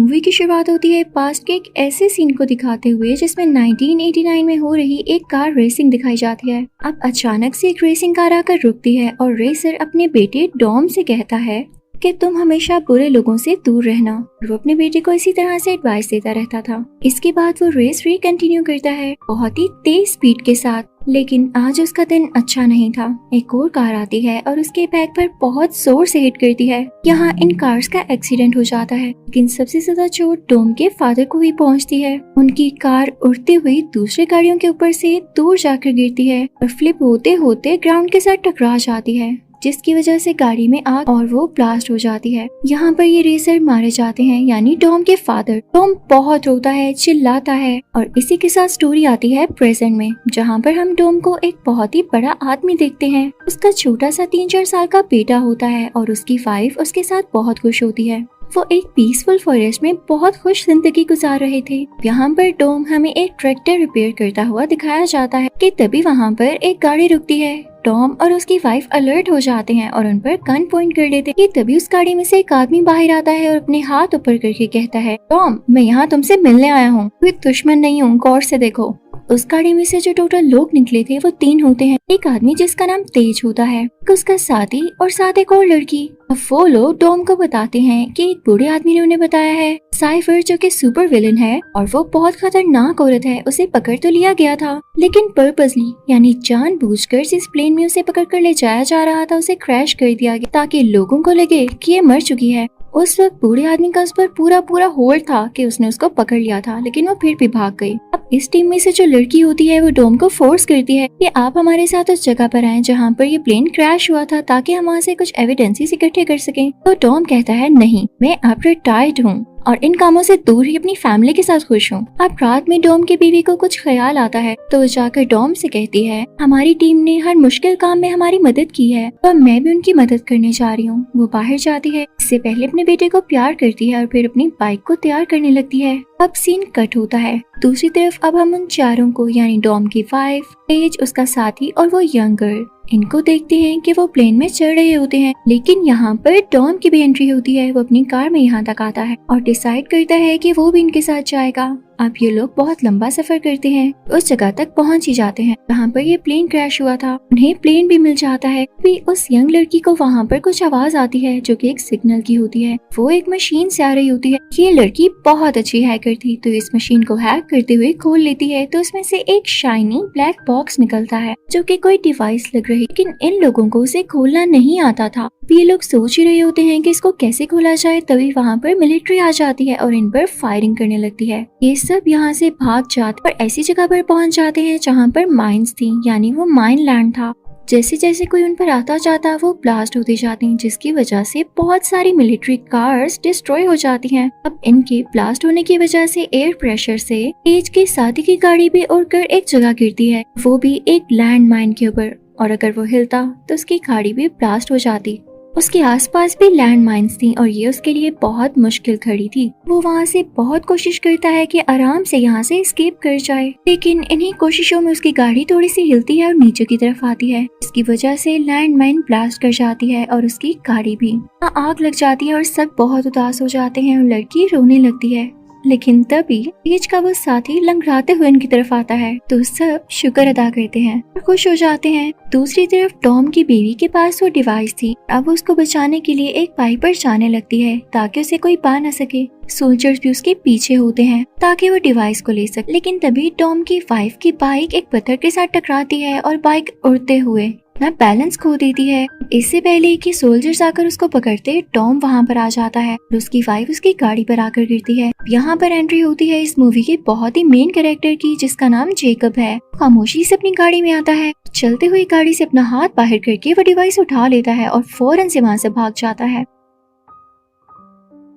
Movie की शुरुआत होती है पास्ट के एक ऐसे सीन को दिखाते हुए जिसमें 1989 में हो रही एक कार रेसिंग दिखाई जाती है। अब अचानक से एक रेसिंग कार आकर रुकती है और रेसर अपने बेटे डॉम से कहता है कि तुम हमेशा बुरे लोगों से दूर रहना। वो अपने बेटे को इसी तरह से एडवाइस देता रहता था। इसके बाद वो रेस कंटिन्यू करता है बहुत ही तेज स्पीड के साथ। लेकिन आज उसका दिन अच्छा नहीं था। एक और कार आती है और उसके बैक पर बहुत जोर से हिट करती है। यहाँ इन कार्स का एक्सीडेंट हो जाता है, लेकिन सबसे ज्यादा चोट डॉम के फादर को ही पहुँचती है। उनकी कार उड़ती हुई दूसरी गाड़ियों के ऊपर से दूर जाकर गिरती है और फ्लिप होते होते ग्राउंड के साथ टकरा जाती है, जिसकी वजह से गाड़ी में आग और वो ब्लास्ट हो जाती है। यहाँ पर ये रेसर मारे जाते हैं, यानी टॉम के फादर। टॉम बहुत रोता है, चिल्लाता है और इसी के साथ स्टोरी आती है प्रेजेंट में, जहाँ पर हम टॉम को एक बहुत ही बड़ा आदमी देखते हैं। उसका छोटा सा 3-4 साल का बेटा होता है और उसकी वाइफ उसके साथ बहुत खुश होती है। वो एक पीसफुल फॉरेस्ट में बहुत खुश जिंदगी गुजार रहे थे। यहाँ पर टॉम हमें एक ट्रैक्टर रिपेयर करता हुआ दिखाया जाता है कि तभी वहाँ पर एक गाड़ी रुकती है। टॉम और उसकी वाइफ अलर्ट हो जाते हैं और उन पर गन पॉइंट कर देते हैं। तभी उस गाड़ी में से एक आदमी बाहर आता है और अपने हाथ ऊपर करके कहता है, टॉम मैं यहाँ तुमसे मिलने आया हूँ, कोई दुश्मन नहीं हूँ, गौर से देखो। उस गाड़ी में से जो टोटल लोग निकले थे वो 3 होते हैं। एक आदमी जिसका नाम तेज होता है, उसका साथी और साथ एक और लड़की। अब वो लोग टॉम को बताते हैं कि एक बूढ़े आदमी ने उन्हें बताया है साइफर जो कि सुपर विलन है और वो बहुत खतरनाक औरत है, उसे पकड़ तो लिया गया था लेकिन पर्पसली यानी जानबूझकर जिस प्लेन में उसे पकड़ कर ले जाया जा रहा था उसे क्रैश कर दिया गया ताकि लोगों को लगे कि ये मर चुकी है। उस वक्त बूढ़े आदमी का उस पर पूरा होल्ड था कि उसने उसको पकड़ लिया था, लेकिन वो फिर भी भाग गई। अब इस टीम में से जो लड़की होती है वो टॉम को फोर्स करती है कि आप हमारे साथ उस जगह पर आएं जहाँ पर ये प्लेन क्रैश हुआ था ताकि हम वहाँ से कुछ एविडेंसेस इकट्ठे कर सकें। तो टॉम कहता है नहीं, मैं अब रिटायर्ड हूँ और इन कामों से दूर ही अपनी फैमिली के साथ खुश हूँ। अब रात में टॉम की बीवी को कुछ ख्याल आता है तो वो जाकर टॉम से कहती है, हमारी टीम ने हर मुश्किल काम में हमारी मदद की है और मैं भी उनकी मदद करने जा रही हूँ। वो बाहर जाती है, इससे पहले अपने बेटे को प्यार करती है और फिर अपनी बाइक को तैयार करने लगती है। अब सीन कट होता है। दूसरी तरफ अब हम उन चारों को यानी टॉम की वाइफ, तेज, उसका साथी और वो यंग गर्ल, इनको देखते हैं कि वो प्लेन में चढ़ रहे होते हैं। लेकिन यहाँ पर टॉम की भी एंट्री होती है। वो अपनी कार में यहाँ तक आता है और डिसाइड करता है कि वो भी इनके साथ जाएगा। अब ये लोग बहुत लंबा सफर करते हैं, उस जगह तक पहुँच ही जाते हैं जहाँ पर ये प्लेन क्रैश हुआ था। उन्हें प्लेन भी मिल जाता है। भी उस यंग लड़की को वहाँ पर कुछ आवाज आती है जो कि एक सिग्नल की होती है। वो एक मशीन से आ रही होती है। ये लड़की बहुत अच्छी हैकर थी तो इस मशीन को हैक करते हुए खोल लेती है तो उसमें से एक शाइनी ब्लैक बॉक्स निकलता है जो कि कोई डिवाइस लग रही, लेकिन इन लोगों को उसे खोलना नहीं आता था। ये लोग सोच ही रहे होते हैं कि इसको कैसे खोला जाए, तभी वहाँ पर मिलिट्री आ जाती है और इन पर फायरिंग करने लगती है। ये सब यहाँ से भाग जाते और ऐसी जगह पर पहुँच जाते हैं जहाँ पर माइंस थी, यानी वो माइन लैंड था। जैसे जैसे कोई उन पर आता जाता वो ब्लास्ट होते जाते हैं, जिसकी वजह से बहुत सारी मिलिट्री कार्स डिस्ट्रॉय हो जाती हैं। अब इनके ब्लास्ट होने की वजह से एयर प्रेशर से तेज की साथी की गाड़ी भी उड़कर एक जगह गिरती है, वो भी एक लैंड माइन के ऊपर, और अगर वो हिलता तो उसकी गाड़ी भी ब्लास्ट हो जाती। उसके आसपास भी लैंड माइंस थी और ये उसके लिए बहुत मुश्किल खड़ी थी। वो वहाँ से बहुत कोशिश करता है कि आराम से यहाँ से एस्केप कर जाए, लेकिन इन्हीं कोशिशों में उसकी गाड़ी थोड़ी सी हिलती है और नीचे की तरफ आती है। इसकी वजह से लैंड माइन ब्लास्ट कर जाती है और उसकी गाड़ी भी आग लग जाती है और सब बहुत उदास हो जाते हैं और लड़की रोने लगती है। लेकिन तभी तेज का वो साथी लंगड़ाते हुए उनकी तरफ आता है तो सब शुक्र अदा करते हैं और खुश हो जाते हैं। दूसरी तरफ टॉम की बीवी के पास वो डिवाइस थी। अब वो उसको बचाने के लिए एक पाइप पर जाने लगती है ताकि उसे कोई पा न सके। सोल्जर्स भी उसके पीछे होते हैं ताकि वो डिवाइस को ले सके, लेकिन तभी टॉम की वाइफ की बाइक एक पत्थर के साथ टकराती है और बाइक उड़ते हुए ना बैलेंस खो देती है। इससे पहले कि सोल्जर्स आकर उसको पकड़ते टॉम वहाँ पर आ जाता है और उसकी वाइफ उसकी गाड़ी पर आकर गिरती है। यहाँ पर एंट्री होती है इस मूवी के बहुत ही मेन कैरेक्टर की, जिसका नाम जेकब है। खामोशी से अपनी गाड़ी में आता है, चलते हुए गाड़ी से अपना हाथ बाहर करके वो डिवाइस उठा लेता है और फौरन से वहाँ से भाग जाता है।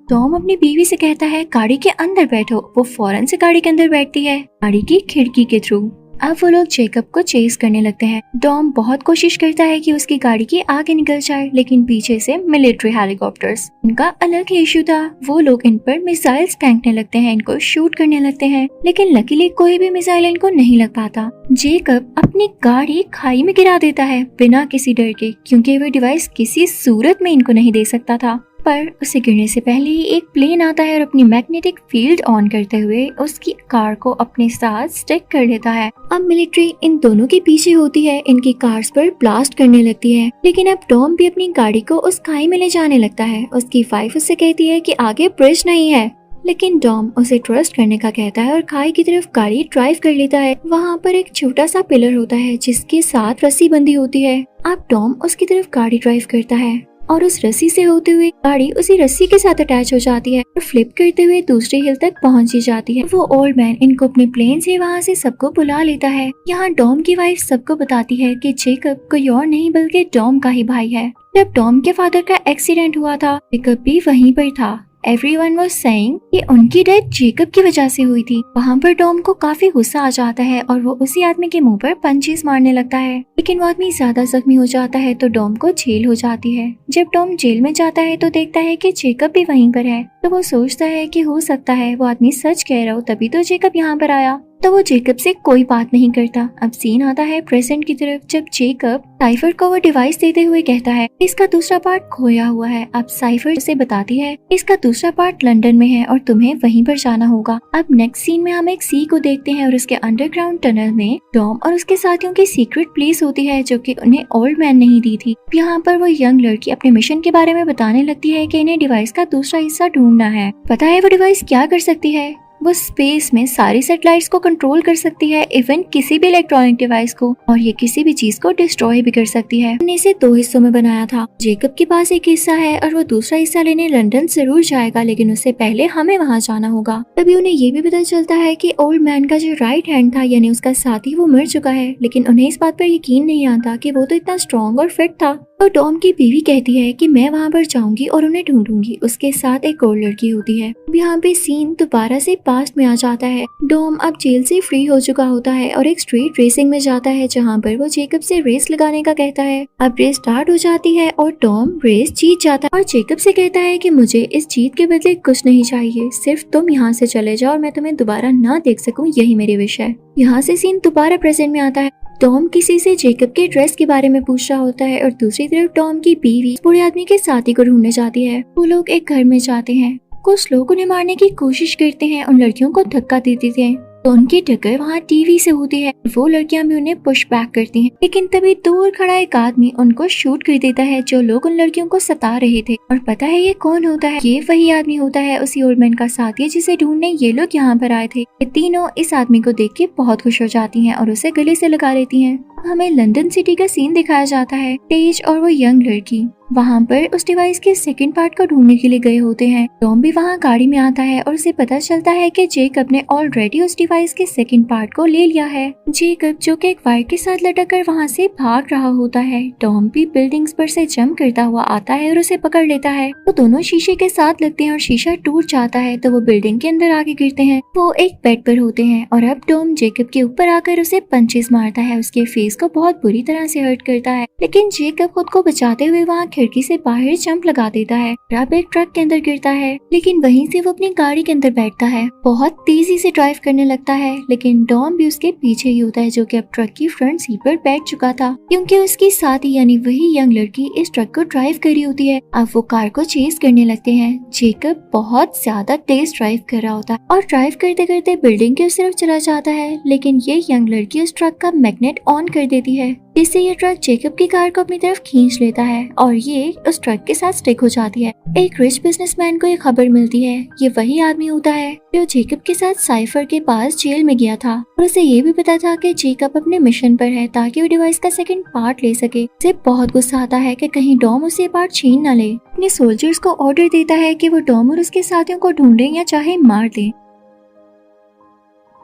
टॉम अपनी बीवी से कहता है गाड़ी के अंदर बैठो। वो फौरन से गाड़ी के अंदर बैठती है, गाड़ी की खिड़की के थ्रू। अब वो लोग जेकब को चेस करने लगते हैं। टॉम बहुत कोशिश करता है कि उसकी गाड़ी के आगे निकल जाए, लेकिन पीछे से मिलिट्री हेलीकॉप्टर्स, इनका अलग ही इशू था। वो लोग इन पर मिसाइल्स फेंकने लगते हैं, इनको शूट करने लगते हैं, लेकिन लकीली कोई भी मिसाइल इनको नहीं लग पाता। जेकब अपनी गाड़ी खाई में गिरा देता है बिना किसी डर के, क्योंकि वो डिवाइस किसी सूरत में इनको नहीं दे सकता था। पर उसे गिरने से पहले ही एक प्लेन आता है और अपनी मैग्नेटिक फील्ड ऑन करते हुए उसकी कार को अपने साथ स्टिक कर लेता है। अब मिलिट्री इन दोनों के पीछे होती है, इनकी कार्स पर ब्लास्ट करने लगती है, लेकिन अब टॉम भी अपनी गाड़ी को उस खाई में ले जाने लगता है। उसकी वाइफ उससे कहती है कि आगे ब्रिज नहीं है, लेकिन टॉम उसे ट्रस्ट करने का कहता है और खाई की तरफ गाड़ी ड्राइव कर लेता है। वहाँ पर एक छोटा सा पिलर होता है जिसके साथ रस्सी बंधी होती है। अब टॉम उसकी तरफ गाड़ी ड्राइव करता है और उस रस्सी से होते हुए गाड़ी उसी रस्सी के साथ अटैच हो जाती है और फ्लिप करते हुए दूसरी हिल तक पहुंच ही जाती है। वो ओल्ड मैन इनको अपने प्लेन से वहाँ से सबको बुला लेता है। यहाँ टॉम की वाइफ सबको बताती है कि जेकब कोई और नहीं बल्कि टॉम का ही भाई है। जब टॉम के फादर का एक्सीडेंट हुआ था, जेकब भी वहीं पर था। Everyone was saying कि उनकी डेथ जेकब की वजह से हुई थी। वहाँ पर टॉम को काफी गुस्सा आ जाता है और वो उसी आदमी के मुंह पर पंचेस मारने लगता है, लेकिन वो आदमी ज्यादा जख्मी हो जाता है तो टॉम को जेल हो जाती है। जब टॉम जेल में जाता है तो देखता है कि जेकब भी वहीं पर है, तो वो सोचता है कि हो सकता है वो आदमी सच कह रहा हो, तभी तो जेकब यहाँ पर आया। तो वो जेकब से कोई बात नहीं करता। अब सीन आता है प्रेजेंट की तरफ, जब जेकब साइफर को वो डिवाइस देते हुए कहता है इसका दूसरा पार्ट खोया हुआ है। अब साइफर उसे बताती है इसका दूसरा पार्ट लंदन में है और तुम्हें वहीं पर जाना होगा। अब नेक्स्ट सीन में हम एक सी को देखते हैं और उसके अंडरग्राउंड टनल में टॉम और उसके साथियों की सीक्रेट प्लेस होती है जो कि उन्हें ओल्ड मैन नहीं दी थी। यहाँ पर वो यंग लड़की अपने मिशन के बारे में बताने लगती है कि इन्हें डिवाइस का दूसरा हिस्सा ढूंढना है। पता है वो डिवाइस क्या कर सकती है? वो स्पेस में सारी सैटेलाइट्स को कंट्रोल कर सकती है, इवन किसी भी इलेक्ट्रॉनिक डिवाइस को, और ये किसी भी चीज को डिस्ट्रॉय भी कर सकती है। हमने इसे 2 हिस्सों में बनाया था। जेकब के पास एक हिस्सा है और वो दूसरा हिस्सा लेने लंदन जरूर जाएगा, लेकिन उससे पहले हमें वहाँ जाना होगा। तभी उन्हें ये भी पता चलता है कि ओल्ड मैन का जो राइट हैंड था यानी उसका साथी वो मर चुका है, लेकिन उन्हें इस बात पर यकीन नहीं आता कि वो तो इतना स्ट्रॉन्ग और फिट था। तो टॉम की बीवी कहती है कि मैं वहाँ पर जाऊंगी और उन्हें ढूंढूंगी। उसके साथ एक और लड़की होती है। यहाँ पे सीन दोबारा से पास्ट में आ जाता है। टॉम अब जेल से फ्री हो चुका होता है और एक स्ट्रीट रेसिंग में जाता है जहाँ पर वो जेकब से रेस लगाने का कहता है। अब रेस स्टार्ट हो जाती है और टॉम रेस जीत जाता है और जेकब से कहता है कि मुझे इस जीत के बदले कुछ नहीं चाहिए, सिर्फ तुम यहाँ से चले जाओ और मैं तुम्हें दोबारा ना देख सकूं, यही मेरी विश है। यहाँ से सीन दोबारा प्रेजेंट में आता है। टॉम किसी से जेकब के ड्रेस के बारे में पूछ रहा होता है और दूसरी तरफ टॉम की बीवी बूढ़े आदमी के साथी को ढूंढने जाती है। वो लोग एक घर में जाते हैं। कुछ लोग उन्हें मारने की कोशिश करते हैं, उन लड़कियों को धक्का देते थे तो उनकी टक्कर वहाँ टीवी से होती है। वो लड़कियां भी उन्हें पुश बैक करती हैं, लेकिन तभी दूर खड़ा एक आदमी उनको शूट कर देता है जो लोग उन लड़कियों को सता रहे थे। और पता है ये कौन होता है? ये वही आदमी होता है, उसी ओल्ड मैन का साथी जिसे ढूंढने ये लोग यहाँ पर आए थे। ये तीनों इस आदमी को देख के बहुत खुश हो जाती हैं और उसे गले से लगा लेती हैं। हमें लंदन सिटी का सीन दिखाया जाता है। तेज और वो यंग लड़की वहाँ पर उस डिवाइस के सेकंड पार्ट को ढूंढने के लिए गए होते हैं। टॉम भी वहाँ गाड़ी में आता है और उसे पता चलता है कि जेकब ने ऑलरेडी उस डिवाइस के सेकंड पार्ट को ले लिया है। जेकब जो कि एक वायर के साथ लटक कर वहाँ से भाग रहा होता है। टॉम भी बिल्डिंग्स पर से जंप करता हुआ आता है और उसे पकड़ लेता है। वो दोनों शीशे के साथ लगते हैं और शीशा टूट जाता है तो वो बिल्डिंग के अंदर आके गिरते हैं। वो एक बेड पर होते हैं और अब टॉम जेकब के ऊपर आकर उसे पंचेस मारता है। उसके फेस को बहुत बुरी तरह से हर्ट करता है, लेकिन जेकब खुद को बचाते हुए वहाँ खिड़की से बाहर जंप लगा देता है। अब एक ट्रक के अंदर गिरता है, लेकिन वहीं से वो अपनी गाड़ी के अंदर बैठता है। बहुत तेजी से ड्राइव करने लगता है, लेकिन टॉम भी उसके पीछे ही होता है जो कि अब ट्रक की फ्रंट सीट पर बैठ चुका था, क्योंकि उसकी साथी यानी वही यंग लड़की इस ट्रक को ड्राइव कर रही होती है। अब वो कार को चेज करने लगते हैं। जेकब बहुत ज्यादा तेज ड्राइव कर रहा होता है और ड्राइव करते करते बिल्डिंग की उस तरफ चला जाता है, लेकिन ये यंग लड़की उस ट्रक का मैग्नेट ऑन कर देती है, जिससे ये ट्रक जेकब की कार को अपनी तरफ खींच लेता है और ये उस ट्रक के साथ स्टिक हो जाती है। एक रिच बिजनेसमैन को ये खबर मिलती है। ये वही आदमी होता है जो जेकब के साथ साइफर के पास जेल में गया था और उसे ये भी पता था कि जेकब अपने मिशन पर है ताकि वो डिवाइस का सेकंड पार्ट ले सके। उसे बहुत गुस्सा आता है कि कहीं टॉम उसे पार्ट छीन न ले। अपने सोल्जर्स को ऑर्डर देता है कि वो टॉम और उसके साथियों को ढूंढें या चाहे मार दें।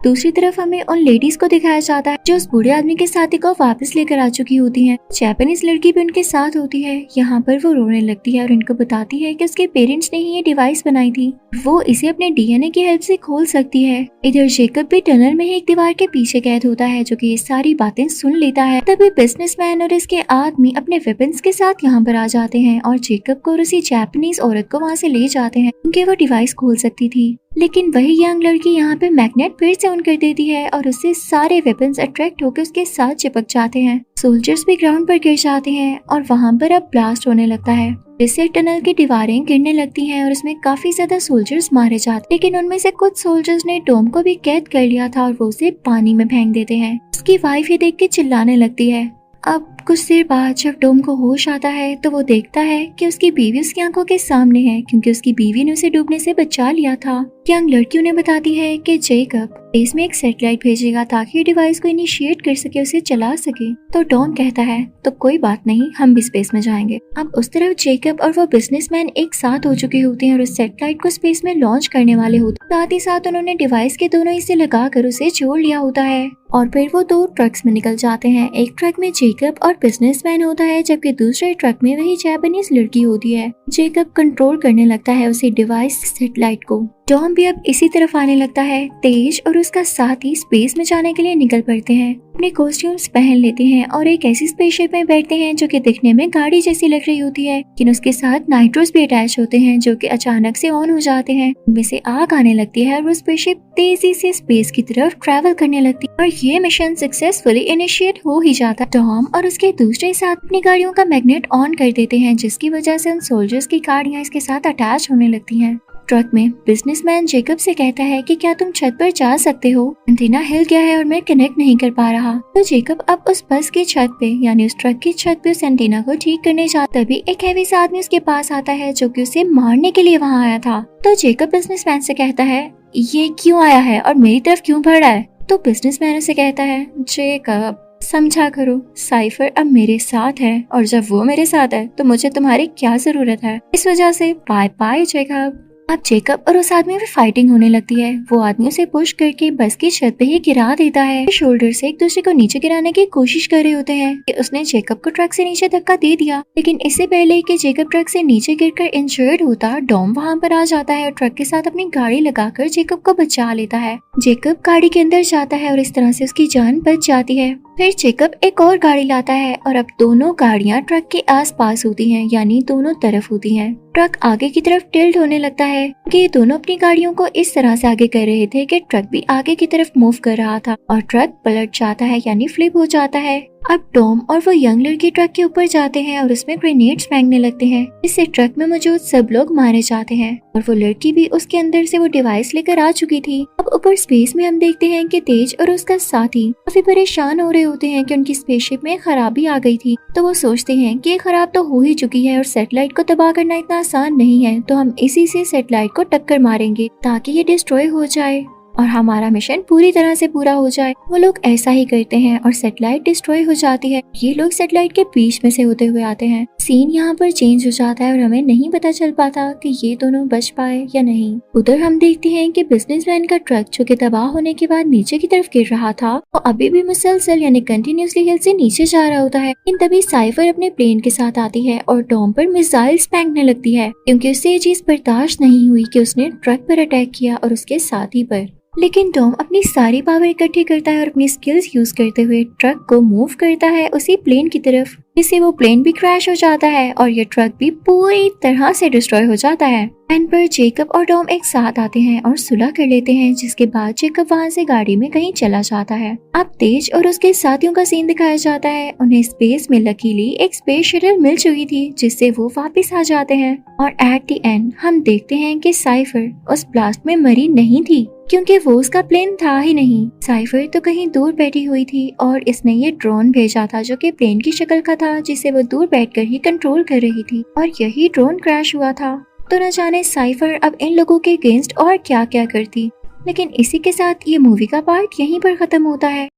दूसरी तरफ हमें उन लेडीज को दिखाया जाता है जो उस बूढ़े आदमी के साथी को वापस लेकर आ चुकी होती हैं। जापानीज लड़की भी उनके साथ होती है। यहाँ पर वो रोने लगती है और इनको बताती है कि उसके पेरेंट्स ने ही ये डिवाइस बनाई थी, वो इसे अपने डीएनए की हेल्प से खोल सकती है। इधर जेकब भी टनल में एक दीवार के पीछे कैद होता है जो कि ये सारी बातें सुन लेता है। तभी बिजनेसमैन और इसके आदमी अपने वेपन्स के साथ यहाँ पर आ जाते हैं और जेकब को और उसी जापानीज औरत को वहाँ से ले जाते हैं क्योंकि वो डिवाइस खोल सकती थी। लेकिन वही यंग लड़की यहाँ पे मैग्नेट फिर से ऑन कर देती है और उससे सारे वेपन्स अट्रैक्ट होकर उसके साथ चिपक जाते हैं। सोल्जर्स भी ग्राउंड पर गिर जाते हैं और वहाँ पर अब ब्लास्ट होने लगता है, जिससे टनल की दीवारें गिरने लगती हैं और उसमें काफी ज्यादा सोल्जर्स मारे जाते। लेकिन उनमें से कुछ सोल्जर्स ने टॉम को भी कैद कर लिया था और वो उसे पानी में फेंक देते हैं। उसकी वाइफ ये देख के चिल्लाने लगती है। अब कुछ देर बाद जब टॉम को होश आता है तो वो देखता है कि उसकी बीवी उसकी आंखों के सामने है, क्योंकि उसकी बीवी ने उसे डूबने से बचा लिया था। यंग लड़की उन्हें बताती है कि जेकब स्पेस में एक सैटेलाइट भेजेगा ताकि ये डिवाइस को इनिशिएट कर सके, उसे चला सके। तो टॉम कहता है तो कोई बात नहीं, हम भी स्पेस में जाएंगे। अब उस तरफ जेकब और वो बिजनेसमैन एक साथ हो चुके होते हैं और उस सैटेलाइट को स्पेस में लॉन्च करने वाले होते। साथ ही साथ उन्होंने डिवाइस के दोनों हिस्से लगाकर उसे जोड़ लिया होता है और फिर वो दो ट्रक्स में निकल जाते हैं। एक ट्रक में जेकब और बिजनेसमैन होता है, जबकि दूसरे ट्रक में वही जापानीज लड़की होती है। जेकब कंट्रोल करने लगता है उसी डिवाइस सैटेलाइट को। टॉम भी अब इसी तरफ आने लगता है। तेज और उसका साथी स्पेस में जाने के लिए निकल पड़ते हैं, अपने कॉस्ट्यूम्स पहन लेते हैं और एक ऐसी स्पेसशिप में बैठते हैं जो कि दिखने में गाड़ी जैसी लग रही होती है, लेकिन उसके साथ नाइट्रोस भी अटैच होते हैं जो कि अचानक से ऑन हो जाते हैं। उनमें से आग आने लगती है और वो स्पेसशिप तेजी से स्पेस की तरफ ट्रैवल करने लगती है और ये मिशन सक्सेसफुली इनिशिएट हो ही जाता है। टॉम और उसके दूसरे साथ अपनी गाड़ियों का मैग्नेट ऑन कर देते हैं, जिसकी वजह से उन सोल्जर्स की गाड़ियां इसके साथ अटैच होने लगती हैं। ट्रक में बिजनेसमैन जेकब से कहता है कि क्या तुम छत पर जा सकते हो, एंटीना हिल गया है और मैं कनेक्ट नहीं कर पा रहा। तो जेकब अब उस बस की छत पे यानी उस ट्रक की छत पे उस एंटीना को ठीक करने जाता, तभी एक हैवी सा आदमी उसके पास आता है जो कि उसे मारने के लिए वहाँ आया था। तो जेकब बिजनेसमैन से कहता है ये क्यों आया है और मेरी तरफ क्यों बढ़ रहा है। तो बिजनेसमैन उसे कहता है जेकब समझा करो, साइफर अब मेरे साथ है और जब वो मेरे साथ है तो मुझे तुम्हारी क्या जरूरत है, इस वजह से बाय बाय जेकब। अब जेकब और उस आदमी में फाइटिंग होने लगती है। वो आदमी उसे पुश करके बस की छत पे ही गिरा देता है। शोल्डर से एक दूसरे को नीचे गिराने की कोशिश कर रहे होते हैं कि उसने जेकब को ट्रक से नीचे धक्का दे दिया, लेकिन इससे पहले कि जेकब ट्रक से नीचे गिरकर इंजर्ड होता, डॉम वहाँ पर आ जाता है और ट्रक के साथ अपनी गाड़ी लगाकर जेकब को बचा लेता है। जेकब गाड़ी के अंदर जाता है और इस तरह से उसकी जान बच जाती है। फिर जेकब एक और गाड़ी लाता है और अब दोनों गाड़ियां ट्रक के आसपास होती हैं, यानी दोनों तरफ होती हैं। ट्रक आगे की तरफ टिल्ट होने लगता है कि ये दोनों अपनी गाड़ियों को इस तरह से आगे कर रहे थे कि ट्रक भी आगे की तरफ मूव कर रहा था और ट्रक पलट जाता है यानी फ्लिप हो जाता है। अब टॉम और वो यंग लड़की ट्रक के ऊपर जाते हैं और उसमें ग्रेनेड्स फेंकने लगते हैं, इससे ट्रक में मौजूद सब लोग मारे जाते हैं और वो लड़की भी उसके अंदर से वो डिवाइस लेकर आ चुकी थी। अब ऊपर स्पेस में हम देखते हैं कि तेज और उसका साथी काफी परेशान हो रहे होते हैं कि उनकी स्पेसशिप में खराबी आ गई थी। तो वो सोचते हैं कि ये खराब तो हो ही चुकी है और सैटेलाइट को तबाह करना इतना आसान नहीं है, तो हम इसी से सैटेलाइट को टक्कर मारेंगे ताकि ये डिस्ट्रॉय हो जाए और हमारा मिशन पूरी तरह से पूरा हो जाए। वो लोग ऐसा ही करते हैं और सैटेलाइट डिस्ट्रॉय हो जाती है। ये लोग सैटेलाइट के बीच में से होते हुए आते हैं। सीन यहाँ पर चेंज हो जाता है और हमें नहीं पता चल पाता कि ये दोनों बच पाए या नहीं। उधर हम देखते हैं कि बिजनेसमैन का ट्रक जो कि तबाह होने के बाद नीचे की तरफ गिर रहा था, वो अभी भी मुसलसल यानी कंटिन्यूसली हिल से नीचे जा रहा होता है। लेकिन तभी साइफर अपने प्लेन के साथ आती है और टॉम पर मिसाइल्स फेंकने लगती है, क्योंकि उससे ये चीज बर्दाश्त नहीं हुई कि उसने ट्रक पर अटैक किया और उसके साथी पर। लेकिन टॉम अपनी सारी पावर इकट्ठी करता है और अपनी स्किल्स यूज करते हुए ट्रक को मूव करता है उसी प्लेन की तरफ, जिससे वो प्लेन भी क्रैश हो जाता है और ये ट्रक भी पूरी तरह से डिस्ट्रॉय हो जाता है। एंड पर जेकब और टॉम एक साथ आते हैं और सुलह कर लेते हैं, जिसके बाद जेकब वहाँ से गाड़ी में कहीं चला जाता है। अब तेज और उसके साथियों का सीन दिखाया जाता है। उन्हें स्पेस में लकीली एक स्पेस शटल मिल चुकी थी, जिससे वो वापस आ जाते हैं और एट द एंड हम देखते हैं कि साइफर उस ब्लास्ट में मरी नहीं थी, क्योंकि वो उसका प्लेन था ही नहीं। साइफर तो कहीं दूर बैठी हुई थी और इसने ये ड्रोन भेजा था जो कि प्लेन की शक्ल का था, जिसे वो दूर बैठकर ही कंट्रोल कर रही थी और यही ड्रोन क्रैश हुआ था। तो न जाने साइफर अब इन लोगों के अगेंस्ट और क्या क्या करती। लेकिन इसी के साथ ये मूवी का पार्ट यहीं पर खत्म होता है।